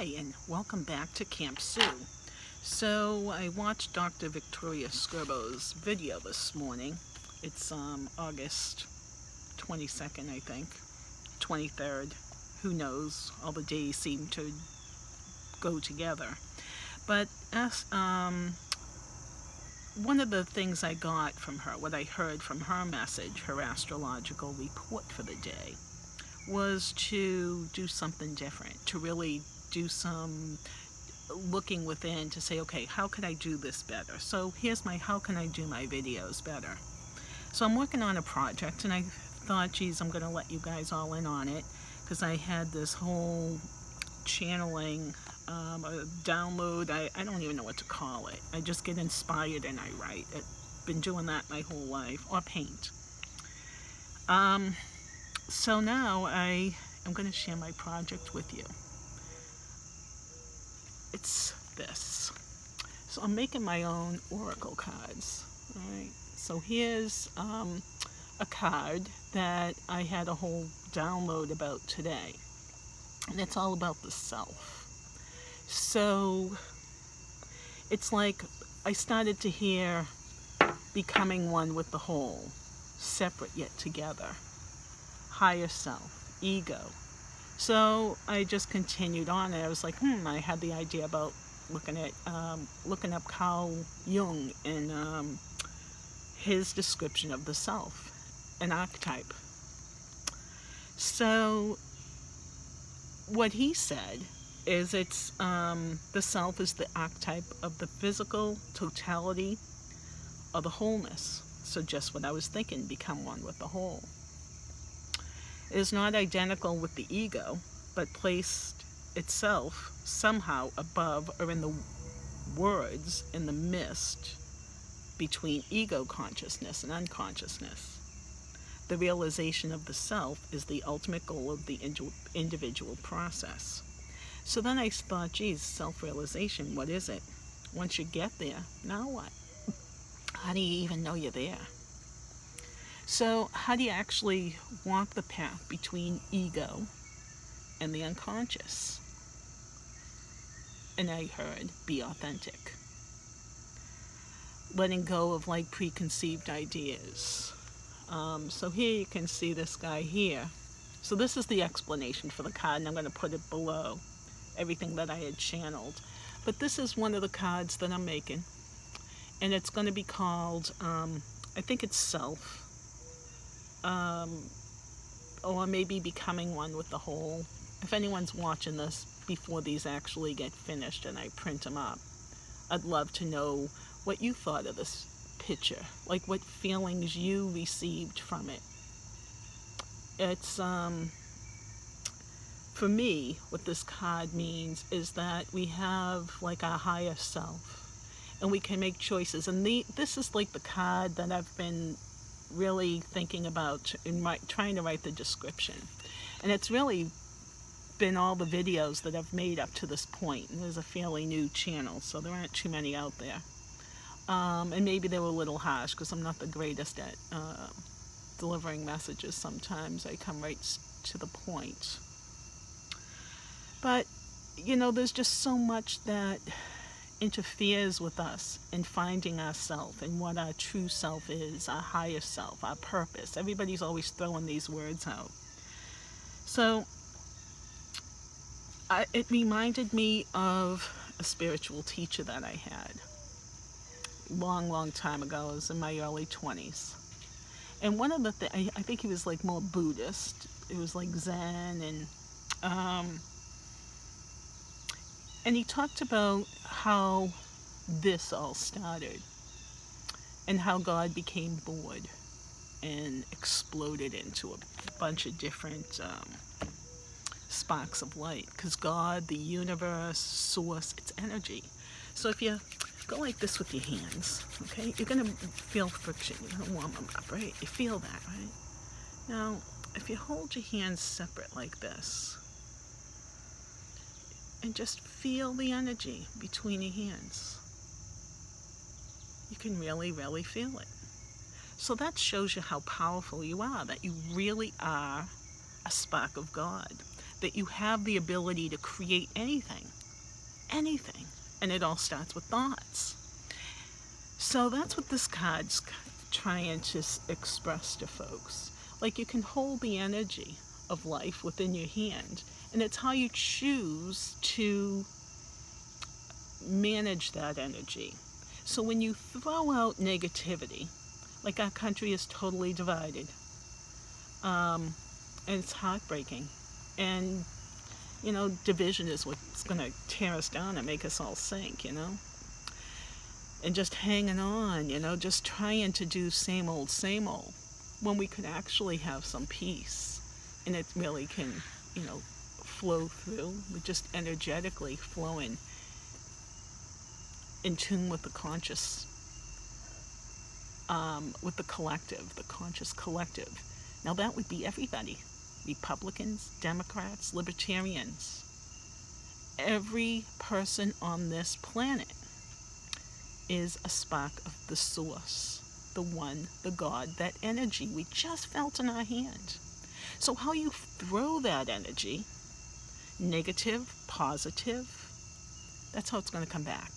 Hi, and welcome back to Camp Sue. So I watched Dr. Victoria Scerbo's video this morning. It's August 22nd, I think, 23rd. Who knows? All the days seem to go together. But as one of the things I got from her, what I heard from her message, her astrological report for the day, was to do something different, to really do some looking within to say, okay, how can I do this better? So here's my how can I do my videos better. So I'm working on a project, and I thought, geez, I'm going to let you guys all in on it, because I had this whole channeling, a download, I don't even know what to call it. I just get inspired and I write. I've been doing that my whole life, or paint. So now I am going to share my project with you. It's this. So I'm making my own oracle cards. All right. So here's a card that I had a whole download about today. And it's all about the self. So it's like I started to hear becoming one with the whole, separate yet together. Higher self, ego. So I just continued on, and I was like, I had the idea about looking up Carl Jung and his description of the self, an archetype. So what he said is it's the self is the archetype of the physical totality or the wholeness. So just what I was thinking, become one with the whole. It is not identical with the ego, but placed itself somehow above or in the words, in the mist between ego consciousness and unconsciousness. The realization of the self is the ultimate goal of the individual process. So then I thought, geez, self-realization, what is it? Once you get there, now what? How do you even know you're there? So how do you actually walk the path between ego and the unconscious? And I heard, be authentic. Letting go of like preconceived ideas. So here you can see this guy here. So this is the explanation for the card, and I'm going to put it below everything that I had channeled. But this is one of the cards that I'm making. And it's going to be called, I think it's Self. Or maybe becoming one with the whole. If anyone's watching this before these actually get finished and I print them up, I'd love to know what you thought of this picture, like what feelings you received from it. It's for me, what this card means is that we have like our higher self, and we can make choices. And this is like the card that I've been really thinking about in trying to write the description, and it's really been all the videos that I've made up to this point. And there's a fairly new channel, so there aren't too many out there, and maybe they were a little harsh because I'm not the greatest at delivering messages. Sometimes I come right to the point, but you know, there's just so much that interferes with us in finding ourself and what our true self is, our higher self, our purpose. Everybody's always throwing these words out. So it reminded me of a spiritual teacher that I had long time ago. I was in my early 20s. And one of the things, I think he was like more Buddhist. It was like Zen, and he talked about how this all started and how God became bored and exploded into a bunch of different sparks of light. Because God, the universe, source, it's energy. So if you go like this with your hands, okay, you're going to feel friction. You're going to warm them up, right? You feel that, right? Now, if you hold your hands separate like this, and just feel the energy between your hands, you can really feel it. So that shows you how powerful you are, that you really are a spark of God. that you have the ability to create anything. Anything. And it all starts with thoughts. So that's what this card's trying to express to folks. Like, you can hold the energy of life within your hand, and it's how you choose to manage that energy. So when you throw out negativity, like, our country is totally divided, and it's heartbreaking. And, you know, division is what's going to tear us down and make us all sink, you know? And just hanging on, you know, just trying to do same old, when we could actually have some peace. And it really can, you know, flow through, just energetically flowing in tune with the conscious, with the collective, the conscious collective. Now that would be everybody. Republicans, Democrats, Libertarians. Every person on this planet is a spark of the source, the one, the God, that energy we just felt in our hand. So how you throw that energy, negative, positive, that's how it's going to come back.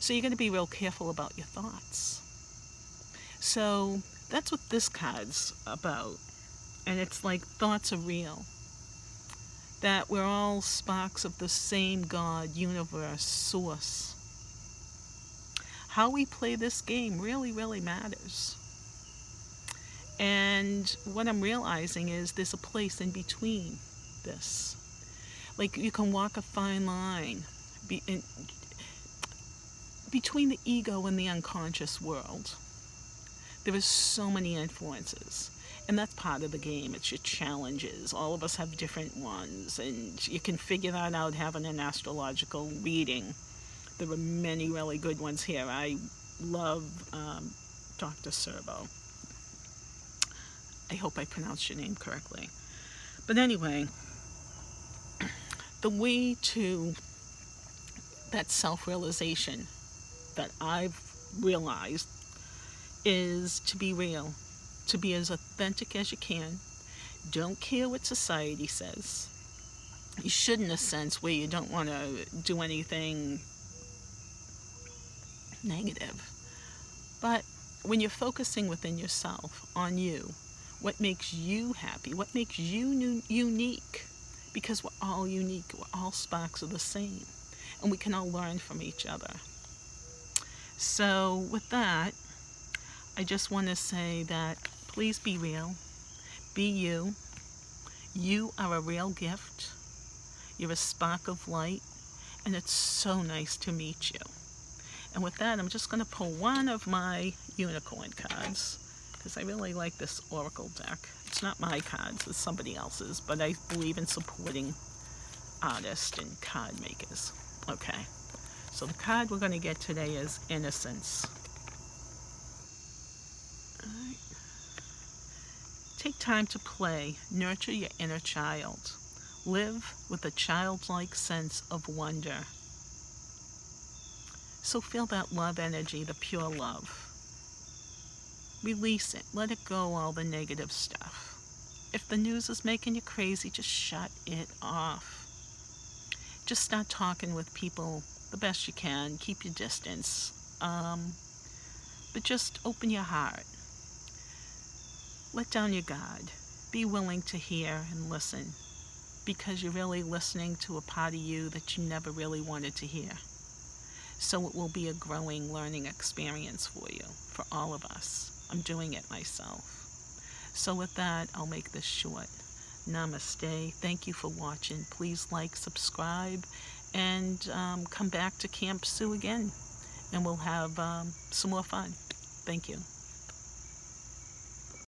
So you're going to be real careful about your thoughts. So that's what this card's about. And it's like, thoughts are real. That we're all sparks of the same God, universe, source. How we play this game really, really matters. And what I'm realizing is there's a place in between this. Like, you can walk a fine line between the ego and the unconscious world. There is so many influences. And that's part of the game. It's your challenges. All of us have different ones. And you can figure that out having an astrological reading. There are many really good ones here. I love Dr. Serbo. I hope I pronounced your name correctly. But anyway, the way to that self-realization that I've realized is to be real, to be as authentic as you can. Don't care what society says. You should, in a sense, where you don't want to do anything negative. But when you're focusing within yourself, on you, what makes you happy, what makes you unique, because we're all unique, we're all sparks of the same, and we can all learn from each other. So with that, I just want to say that please be real, be you. You are a real gift. You're a spark of light, and it's so nice to meet you. And with that, I'm just going to pull one of my unicorn cards, because I really like this oracle deck. It's not my cards, it's somebody else's, but I believe in supporting artists and card makers. Okay, so the card we're going to get today is Innocence. All right. Take time to play, nurture your inner child. Live with a childlike sense of wonder. So feel that love energy, the pure love. Release it. Let it go, all the negative stuff. If the news is making you crazy, just shut it off. Just start talking with people the best you can. Keep your distance. But just open your heart. Let down your guard. Be willing to hear and listen, because you're really listening to a part of you that you never really wanted to hear. So it will be a growing, learning experience for you, for all of us. I'm doing it myself. So with that, I'll make this short. Namaste. Thank you for watching. Please like, subscribe, and come back to Camp Sue again, and we'll have some more fun. Thank you.